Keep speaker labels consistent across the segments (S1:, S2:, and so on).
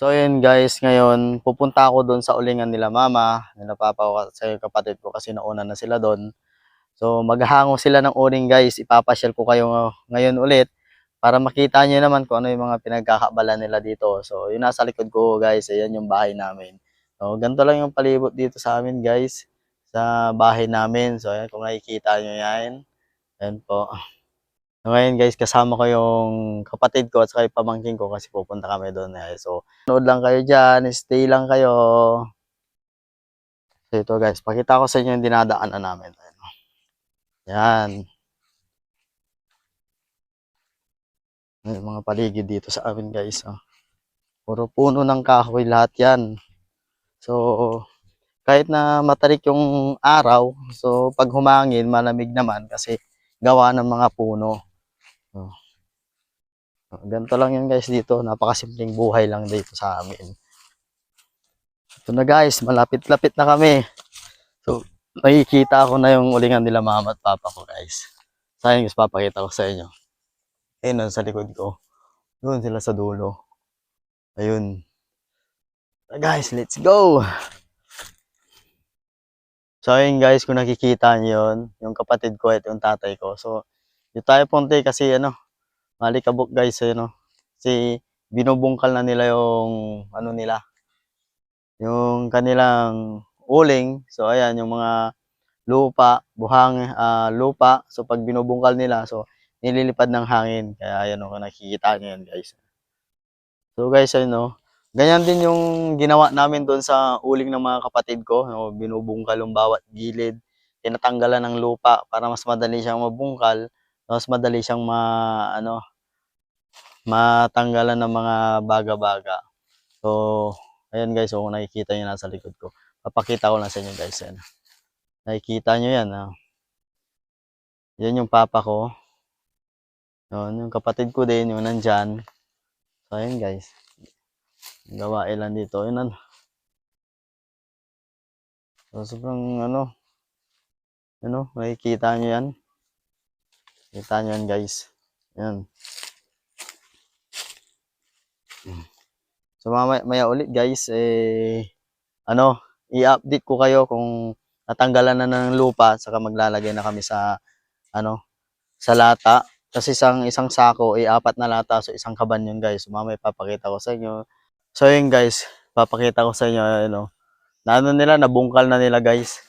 S1: So ayun guys, ngayon pupunta ako doon sa ulingan nila mama, nila papa ko sa kapatid ko kasi nauna na sila doon. So maghahango sila ng uling guys, ipapasyal ko kayo ngayon ulit para makita niyo naman kung ano yung mga pinagkakaabala nila dito. So yun nasa likod ko guys, ayan yung bahay namin. So ganito lang yung palibot dito sa amin guys, sa bahay namin. So ayan kung nakikita niyo yan. Ayan po. So, ngayon guys, kasama ko yung kapatid ko at saka yung pamangkin ko kasi pupunta kami doon. So, nood lang kayo dyan, stay lang kayo. So, ito guys, pakita ko sa inyo yung dinadaanan namin. Yan. Yung mga paligid dito sa amin guys. Puro puno ng kahoy lahat yan. So, kahit na matarik yung araw, so pag humangin, malamig naman kasi gawa ng mga puno. So, ganito lang yan guys dito. Napakasimpleng buhay lang dito sa amin. Ito na guys, malapit-lapit na kami. So, nakikita ko na yung ulingan nila mama at papa ko guys. Sayang guys, papakita ko sa inyo. Ayun, sa likod ko. Doon sila sa dulo. Ayun. Guys, let's go! So, ayun guys, kung nakikita nyo yun, yung kapatid ko at yung tatay ko. So, yung tayo punti kasi malikabok guys, kasi binubungkal na nila yung, yung kanilang uling. So, ayan, yung mga lupa. So, pag binubungkal nila, so, nililipad ng hangin. Kaya, ayan kung nakikita nyo yan, guys. So, guys, ganyan din yung ginawa namin doon sa uling ng mga kapatid ko. Binubungkal yung bawat gilid. Tinatanggalan ng lupa para mas madali siyang mabungkal. Mas madali siyang matanggalan ng mga baga-baga. So, ayan guys, kung nakikita nyo nasa likod ko. Papakita ko lang sa inyo guys. Yan. Nakikita nyo yan. Yan yung papa ko. Yun, yung kapatid ko din, yung nandyan. So, ayun guys. Gawain lang dito. Yun So, sobrang nakikita nyo yan. Kita nyo yan guys. Yan. So, maya ulit guys, i-update ko kayo kung natanggalan na ng lupa, saka maglalagay na kami sa, sa lata. Kasi isang sako, apat na lata, so isang kaban yun guys. So, mamaya papakita ko sa inyo. So, yun guys, papakita ko sa inyo, nila, nabungkal na nila guys.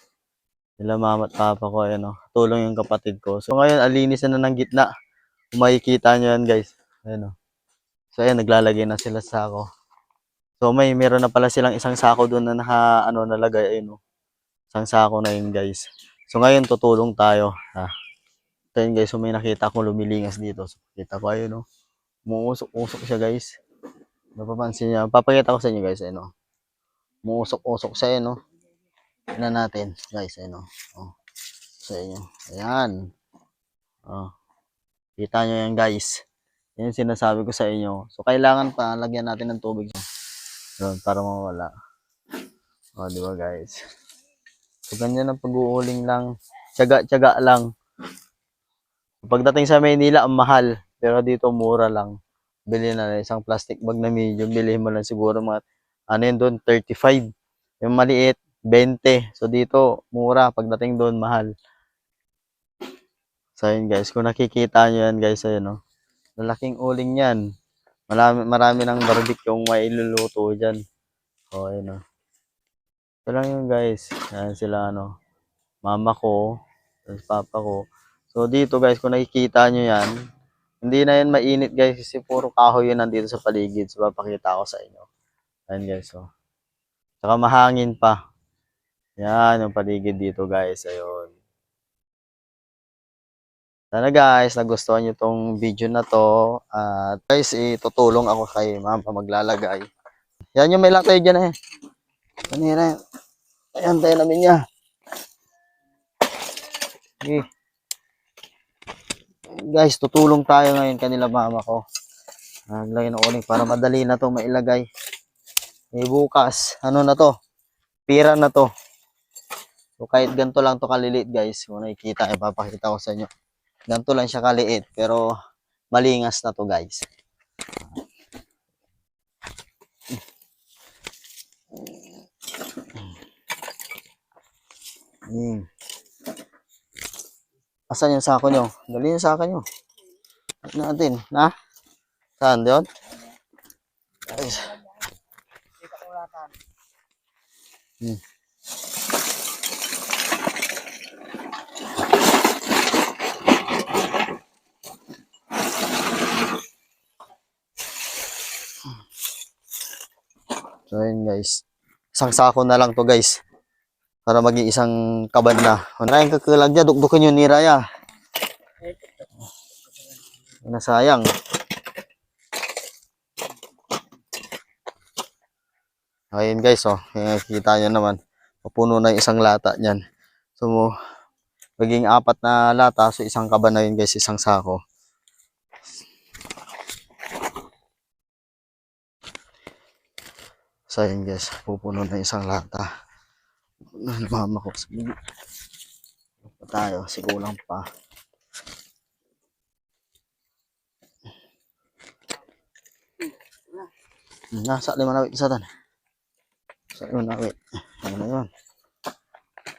S1: Nila mama at papa ko, tulong yung kapatid ko. So, ngayon, alinis na ng gitna. Kung makikita nyo yan guys. So, ayan, naglalagay na sila sa sako. So, meron na pala silang isang sako doon na nalagay, Isang sako na yun guys. So, ngayon, tutulong tayo. So, yun guys, so may nakita akong lumilingas dito. So, kita ko, Umuusok-usok siya guys. Napapansin niya. Papakita ko sa inyo guys, Umuusok-usok siya, Tignan natin, guys, sa inyo. Ayan. Kita nyo yan, guys. Yan yung sinasabi ko sa inyo. So, kailangan pa, lagyan natin ng tubig. Yun, para mawala. Di ba, guys? So, ganyan ang pag-uuling lang. Tiyaga-tiyaga lang. Pagdating sa Maynila, ang mahal. Pero dito, mura lang. Bili na isang plastic bag na medium. Bilihin mo lang siguro mga, yun doon, 35. Yung maliit, 20. So, dito, mura. Pagdating doon, mahal. So, yun guys. Kung nakikita nyo yan, guys, lalaking uling yan. Marami ng barbecue yung may iluluto dyan. So, ayun, Ito lang yun, guys. Yan sila, mama ko, tapos papa ko. So, dito, guys, kung nakikita nyo yan, hindi na yan mainit, guys, kasi puro kahoy yun nandito sa paligid. So, papakita ko sa inyo. Ayan, guys, Saka mahangin pa. Yan, yung paligid dito, guys. Ayun. Sana guys, nagustuhan nyo tong video na to. At guys, itutulong ako kay ma'am pa maglalagay. Yan yung may lang tayo dyan Kanina, ayan tayo namin niya. Okay. Guys, tutulong tayo ngayon kanila mama ko. Naglagay ng uling para madali na to mailagay. Bukas, na to? Pira na to. So kahit ganito lang to kaliliit guys, kung nakikita, ipapakita ko sa inyo. Ganito lang siya kaliit, pero malingas na to guys. Asan yung sako nyo? Dali yung sako nyo. Natin, na? Saan yun? Ay. So yun guys. Isang sako na lang to guys. Para maging isang kaban na. Maraming kakalag dyan. Dukdukin yun ni Raya. Nasayang. Ayun guys, oh. Kita nyo naman. Mapuno na yung isang lata niyan. So, maging 4 na lata. So, isang kaban na yun guys. Isang sako. So, ayun guys. Pupuno na yung isang lata. Mama ko. Pa tayo. Sigulang pa. Nasa 5 na wait. Isa tan. Sa 5 na wait. Ano na yun?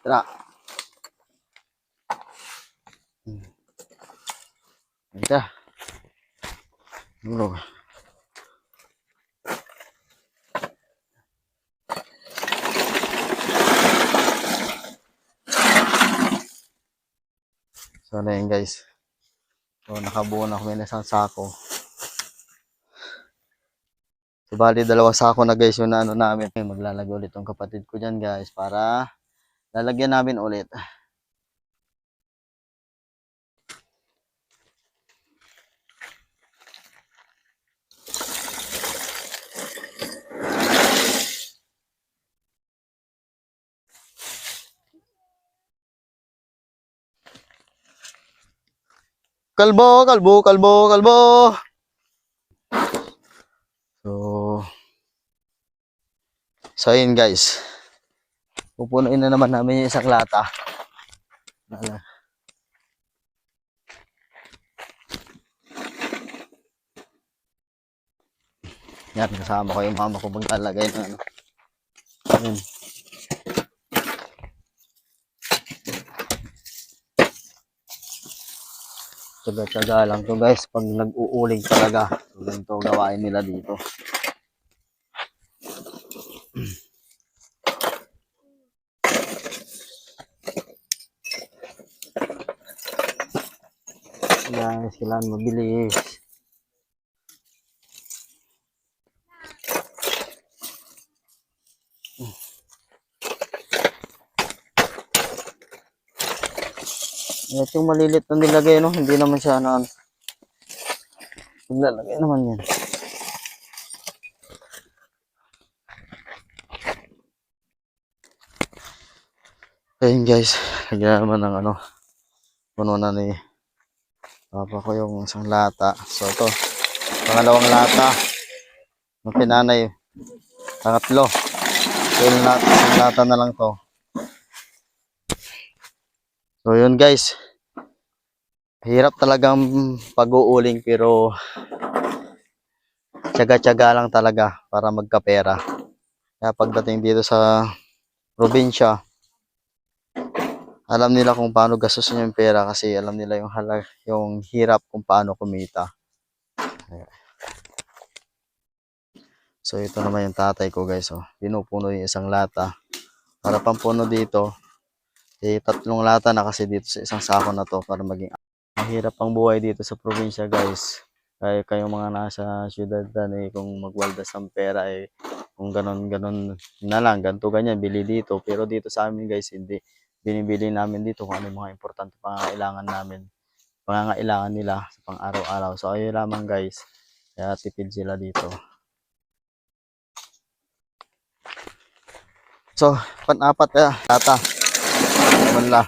S1: Tara. Ito. Dulu. So, na yun guys. So, nakabuo na kami ng isang sako. So, bali 2 sako na guys yung ano namin. Maglalagay ulit yung kapatid ko dyan guys para lalagyan namin ulit. Kalbo, kalbo, kalbo, kalbo. So yun guys. Pupunuin na naman namin yung isang lata. Yan, kasama ko yung mama ko maglalagay ng ano. Ayun. Tsaga-tsaga lang to guys pag nag-uuling talaga. So, ganito gawain nila dito. Guys, kailangan mabilis. Ito yung malilit na nilagay, no? Hindi naman siya ano. Naglalagay naman yan. Ayun guys, lagyan naman ng ano. Puno na ni Papa ko yung isang lata. So ito, pangalawang lata. Yung pinanay, pangatlo. So yung lata na lang to. So yun guys. Hirap talagang pag-uuling pero tiyaga-tiyaga lang talaga para magkapera. Kaya pagdating dito sa probinsya, alam nila kung paano gastusin yung pera kasi alam nila yung hirap kung paano kumita. So ito naman yung tatay ko guys, oh. Pinupuno yung isang lata. Para pampuno dito, 3 lata na kasi dito sa isang sako na to para maging mahirap ang buhay dito sa probinsya guys. Kaya kayong mga nasa syudad na kung magwaldas ng pera kung ganon na lang, ganito ganyan, bili dito. Pero dito sa amin guys, hindi. Binibili namin dito kung ano yung mga importante pangangailangan namin. Pangangailangan nila sa pang-araw-araw. So ayun lamang guys. Kaya tipid sila dito. So, 4 lata. Wala.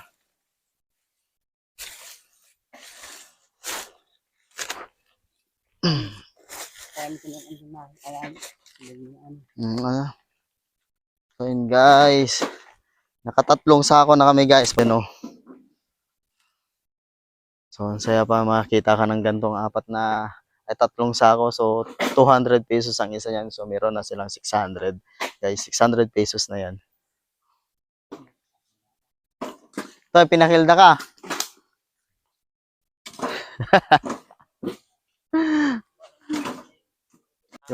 S1: So yun guys. Nakatatlong sako na kami guys. Pero, so ang saya pa makita ka ng gantong 3 sako. So 200 pesos ang isa yan. So meron na silang 600. Guys, 600 pesos na yan. Ito, pinakilda ka.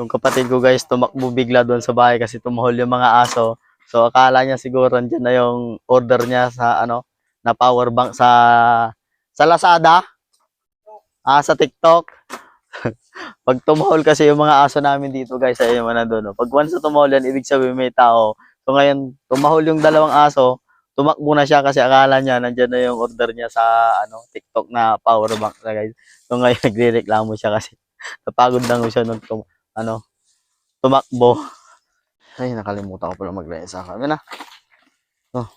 S1: Yung kapatid ko guys, tumakbo bigla doon sa bahay kasi tumahol yung mga aso. So akala niya siguro andyan na yung order niya sa ano, na power bank sa Lazada, sa TikTok. Pag tumahol kasi yung mga aso namin dito guys, ay yung na doon. No? Pag once na tumahol yan, ibig sabihin may tao. So ngayon, tumahol yung dalawang aso, tumakbo na siya kasi akala niya nandyan na yung order niya sa ano, TikTok na power bank na guys. So ngayon nagrereklamo siya kasi napagod lang siya nung ano, tumakbo. Ay, nakalimutan ko pala mag-resa. Kami na. Oh.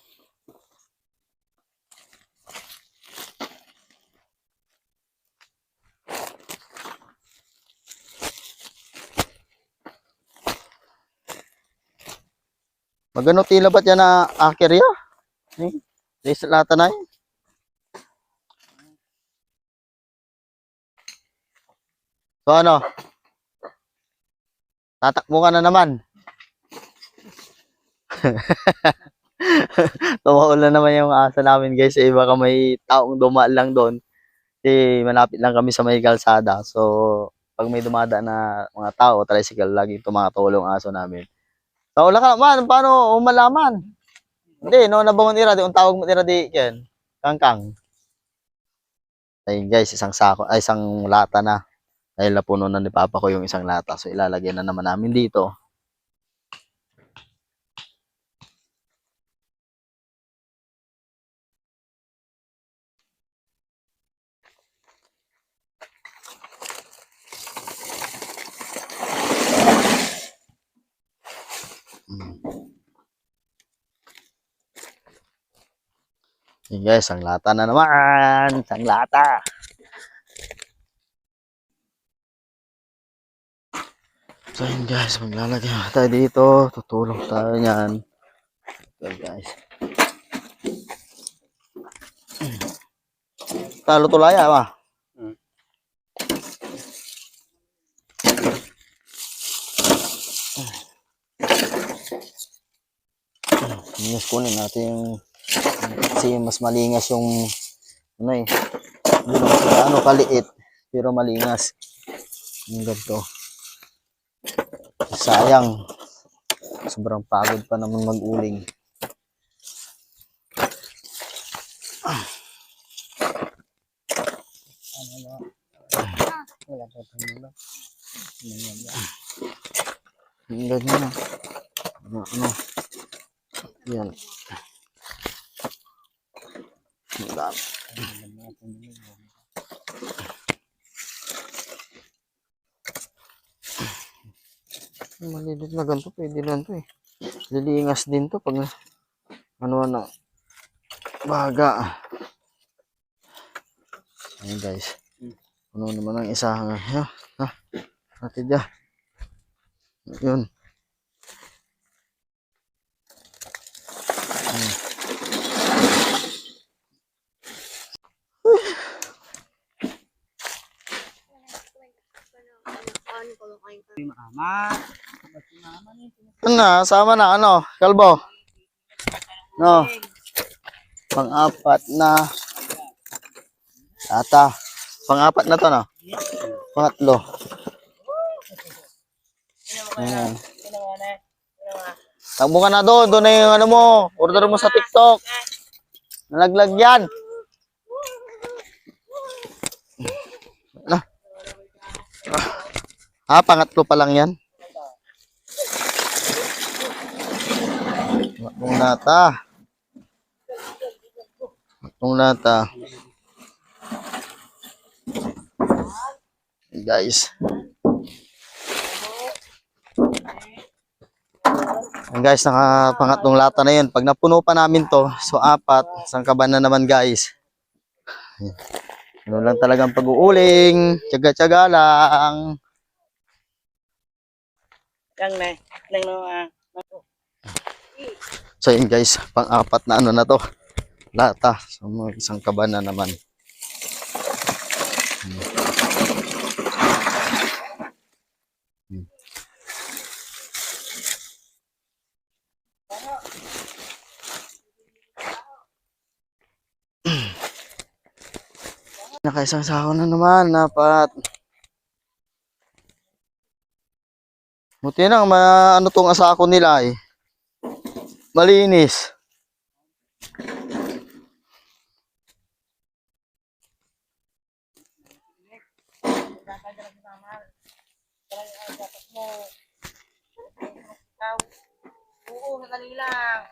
S1: Magano tila ba't yan na aker ya? Resa lata na yun. So ano? Tatakbo ka na naman. Tumaulan naman yung asa namin guys. Eh, baka may taong dumaan lang doon. Kasi malapit lang kami sa may kalsada. So, pag may dumadaan na mga tao, tricycle, lagi tumatulong aso namin. So, wala ka naman. Paano umalaman? Hindi, no, nabangon ira. Di, ang tawag mo ira di, yan. Kangkang. Ayun guys, isang sako, ay isang lata na. Dahil napuno na ni Papa ko yung isang lata. So, ilalagay na naman namin dito. Yun guys, ang lata na naman. Isang lata. So yun guys, maglalagay tayo dito. Tutulong tayo yan. Okay guys. Talo tulaya ba? Mas kunin natin yung kasi mas malingas yung ano eh. Hindi naman ano kaliit pero malingas. Yung ganito. Sayang. Sobrang pagod pa naman mag-uling. Yung ganyan na. Ano. Yan. Malilit na ganito, pwede lang to eh. Lilingas din to pag ano na baga. Ayan guys. Ano naman ang isa ha? Ate dyan. Yun. Ano, sama na ano, kalbo. No. Pang-apat na ata. Pang-apat na to no. Pangatlo. Ayan. Takbo ka na doon. Doon na yung ano mo. Order mo sa TikTok. Nalaglag yan. Pangatlo pa lang yan. Matong lata. Matong lata. Guys. Guys, nakapangatlong lata na yun. Pag napuno pa namin to, so apat, isang kaban na naman guys. Ano lang talagang pag-uuling. Tiyaga-tiyaga lang. So yun guys, pang-apat na ano na to. Lata. So isang kaban na naman. nakaisang sako na naman. Dapat. Buti na, ano tong asako nila eh. Malinis.
S2: Oo, sandali lang.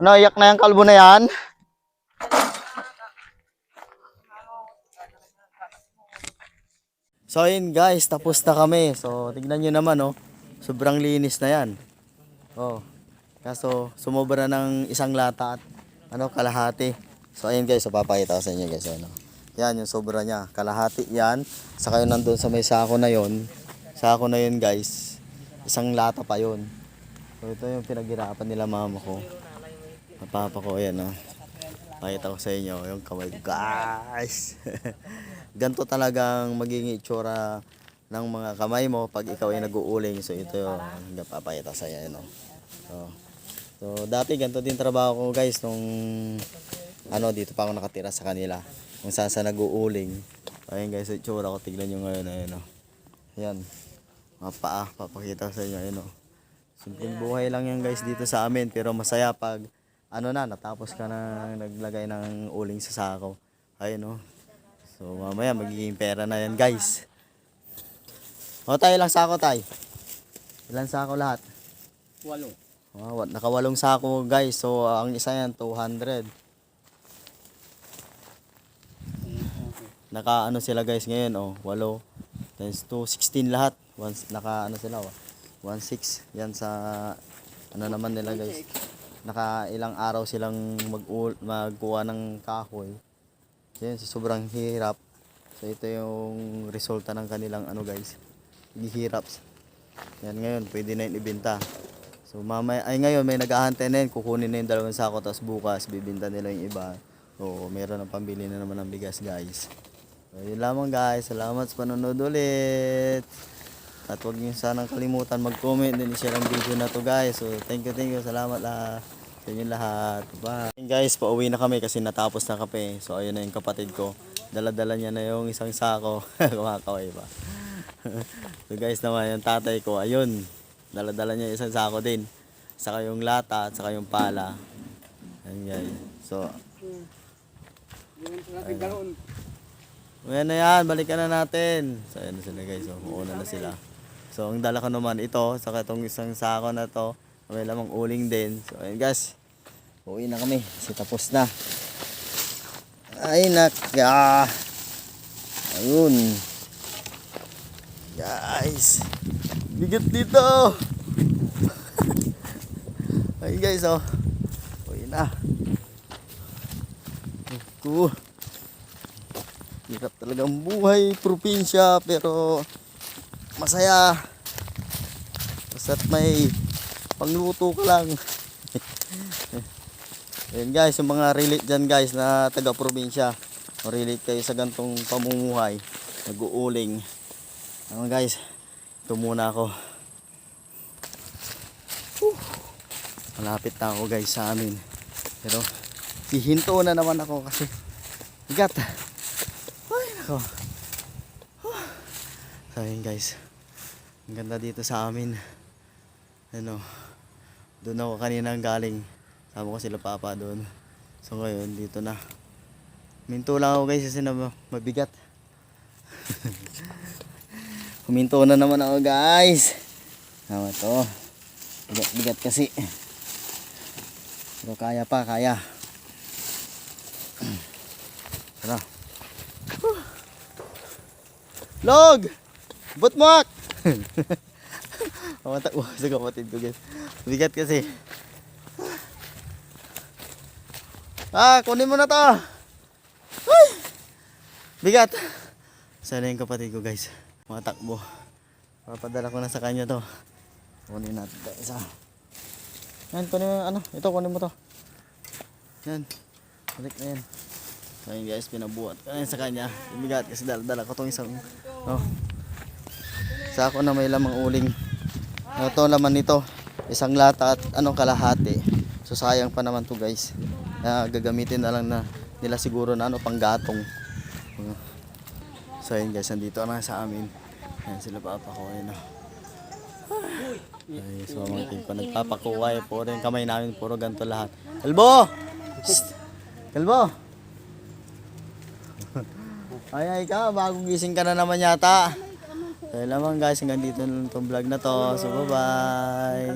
S1: Ano, iyak na yung kalbo na yan? So yun guys, tapos na kami. So tignan nyo naman oh, sobrang linis na yan. Oh, kaso sumobra ng isang lata at kalahati. So ayun guys, so papakita ko sa inyo guys. Ano. Yan yung sobra niya, kalahati yan. Saka yun nandun sa may sako na yun. Sako na yun guys, isang lata pa yun. So ito yung pinaghirapan nila mama ko. Papa ko, ayan oh. Pakita ko sa inyo yung kamay guys. Ganto talagang magiging itsura ng mga kamay mo pag ikaw ay nag-uuling. So ito yung papakita sa inyo. No? So dati ganto din trabaho ko guys nung dito pa ako nakatira sa kanila. Kung saan sa nag-uuling. Ayun guys, itsura ko, tignan nyo ngayon. Ayun, oh. Ayan. Mga paa, papakita ko sa inyo. Ayun, oh. Simpleng buhay lang yan guys dito sa amin. Pero masaya pag natapos ka na naglagay ng uling sa sako. Ayun, oh. So mamaya magiging pera na yan guys. O tayo, ilang sako tayo? Ilang sako lahat?
S2: 8.
S1: Oh, naka-8 sako guys. So ang isa yan 200. Naka sila guys ngayon oh, 8 times 2, 16 lahat. Naka sila 1.6 yan sa naman nila guys. Naka ilang araw silang magkuha ng kahoy. So yun, sobrang hirap. So ito yung resulta ng kanilang guys. Gihirap. Yan ngayon, pwede na yun ibenta. So ngayon may nag-aantay na yun, kukunin na yung 2 sako tapos bukas bibenta nila yung iba. So meron ng pambili na naman ng bigas guys. So yun lamang guys, salamat sa panonood ulit. At huwag niyo sanang kalimutan mag-comment din i-share ang video na to guys. So thank you, salamat lahat sa inyo lahat. Bye. Guys, pauwi na kami kasi natapos na kape. So ayun na yung kapatid ko. Dala-dala niya na yung isang sako. Kumakaway pa. So guys naman, yung tatay ko, ayun. Dala-dala niya isang sako din. Saka yung lata at saka yung pala. Ayun guys. So ayan na yan, balikan na natin. So ayan na sila guys. So uuna na sila. So ang dala ko naman ito, saka itong isang sako na to, may lamang uling din. So ayun guys, uwi na kami kasi tapos na. Ay naka. Ayun. Guys, bigat dito. Ayun guys oh. Uwi na. Hirap talagang buhay probinsya pero masaya. Basta't may pangluto ka lang. Ayan guys, yung mga relate dyan guys na taga probinsya, relate kayo sa gantong pamumuhay, nag-uuling. Guys, ito muna ako. Malapit na ako guys sa amin. Pero hihinto na naman ako kasi bigat. Ay nako. So yun guys, ang ganda dito sa amin. Doon ako kanina galing. Sama ko sila papa doon. So ngayon dito na. Huminto lang ako guys kasi mabigat. Huminto na naman ako guys. Tama to. Bigat kasi. Pero kaya pa, kaya. Tara. Log! Butmak! Matakbo sa kapatid ko guys. Bigat kasi. Kunin mo na to. Ay! Bigat. Sana yung kapatid ko guys. Matakbo. Papadala ko na sa kanya to. Kunin natin ito isa. Yan, kunin mo ito, kunin mo to. Yan. Balik na yan. So yun guys, pinabuhat ko na sa kanya. Bigat kasi dala ko itong isang sako na may lamang uling. Ito laman nito, isang lata at kalahati. So sayang pa naman to guys. Gagamitin na lang na nila siguro na panggatong. So yun guys, nandito na sa amin. Ayan sila papa ko. Ayun, ay, so mga team ko nagpapakuway. Puro yung kamay namin, puro ganito lahat. Kalbo! Psst! Kalbo! Ay ka, bagong gising ka na naman yata. So yun naman guys, hanggang dito na lang itong vlog na to. So bye bye!